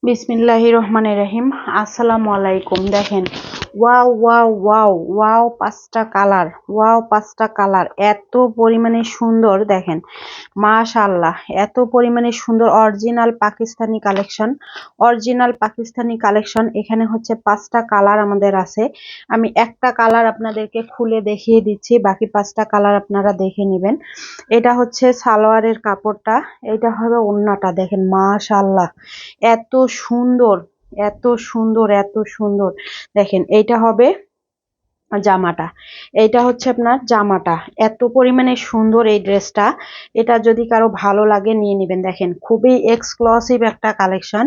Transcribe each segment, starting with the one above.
বিসমিল্লাহির রহমানির রহিম। আসসালামু আলাইকুম। দেখেন, ওয়াও ওয়াও ওয়াও ওয়াও, পাঁচটা কালার, ওয়াও পাঁচটা কালার, এত পরিমাণে সুন্দর। দেখেন, মাশাআল্লাহ, এত পরিমাণে সুন্দর। Original Pakistani collection, original Pakistani collection. এখানে হচ্ছে পাঁচটা কালার আমাদের আছে। আমি একটা কালার আপনাদেরকে খুলে দেখিয়ে দিচ্ছি, বাকি পাঁচটা কালার আপনারা দেখে নেবেন। এটা হচ্ছে সালোয়ারের কাপড়টা, এটা হবে ওড়নাটা। দেখেন মাশাআল্লাহ, এত সুন্দর, এত সুন্দর, এত সুন্দর। দেখেন এইটা হবে জামাটা, এইটা হচ্ছে আপনার জামাটা। এত পরিমাণে সুন্দর এই ড্রেসটা। এটা যদি কারো ভালো লাগে নিয়ে নেবেন। দেখেন খুবই এক্সক্লুসিভ একটা কালেকশন।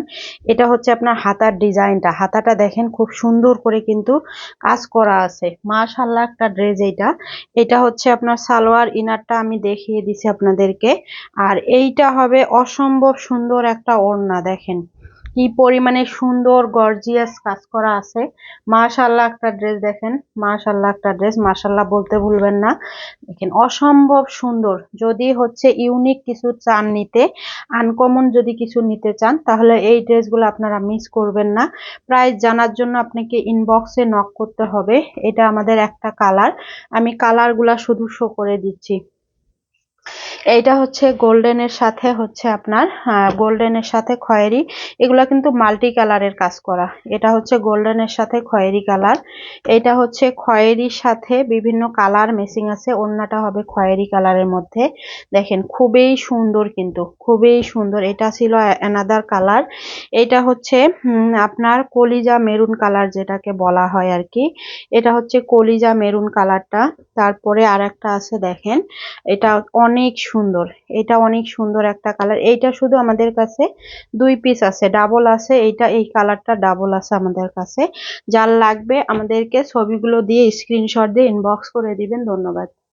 এটা হচ্ছে আপনার হাতার ডিজাইনটা, হাতাটা দেখেন খুব সুন্দর করে কিন্তু কাজ করা আছে। মাশাআল্লাহ একটা ড্রেস এইটা। এটা হচ্ছে আপনার সালোয়ার, ইনারটা আমি দেখিয়ে দিছি আপনাদেরকে। আর এইটা হবে অসম্ভব সুন্দর একটা ওড়না। দেখেন কি পরিমাণে সুন্দর গর্জিয়াস কাজ করা আছে। মাশাআল্লাহ একটা ড্রেস। দেখেন মাশাআল্লাহ একটা ড্রেস, মাশাআল্লাহ বলতে ভুলবেন না। দেখেন অসম্ভব সুন্দর। যদি হচ্ছে ইউনিক কিছু চান নিতে, আনকমন যদি কিছু নিতে চান, তাহলে এই ড্রেসগুলো আপনারা মিস করবেন না। প্রাইস জানার জন্য আপনাকে ইনবক্সে নক করতে হবে। এটা আমাদের একটা কালার, আমি কালারগুলা শুধু শো করে দিচ্ছি। এইটা হচ্ছে গোল্ডেনের সাথে হচ্ছে আপনার গোল্ডেনের সাথে খয়েরি, এগুলা কিন্তু মাল্টি কালারের কাজ করা। এটা হচ্ছে গোল্ডেনের সাথে খয়েরি কালার, এটা হচ্ছে খয়েরির সাথে বিভিন্ন কালার মেসিং আছে। ওড়নাটা হবে খয়েরি কালারের মধ্যে। দেখেন খুবই সুন্দর, কিন্তু খুবই সুন্দর। এটা ছিল অ্যানাদার কালার। এটা হচ্ছে আপনার কলিজা মেরুন কালার যেটাকে বলা হয় আর কি। এটা হচ্ছে কলিজা মেরুন কালারটা। তারপরে আর একটা আছে, দেখেন এটা অনেক সুন্দর, এটা অনেক সুন্দর একটা কালার। এইটা শুধু আমাদের কাছে দুই পিস আছে, ডাবল আছে। এইটা এই কালারটা ডাবল আছে আমাদের কাছে। যার লাগবে আমাদেরকে ছবিগুলো দিয়ে স্ক্রিনশট দিয়ে ইনবক্স করে দিবেন। ধন্যবাদ।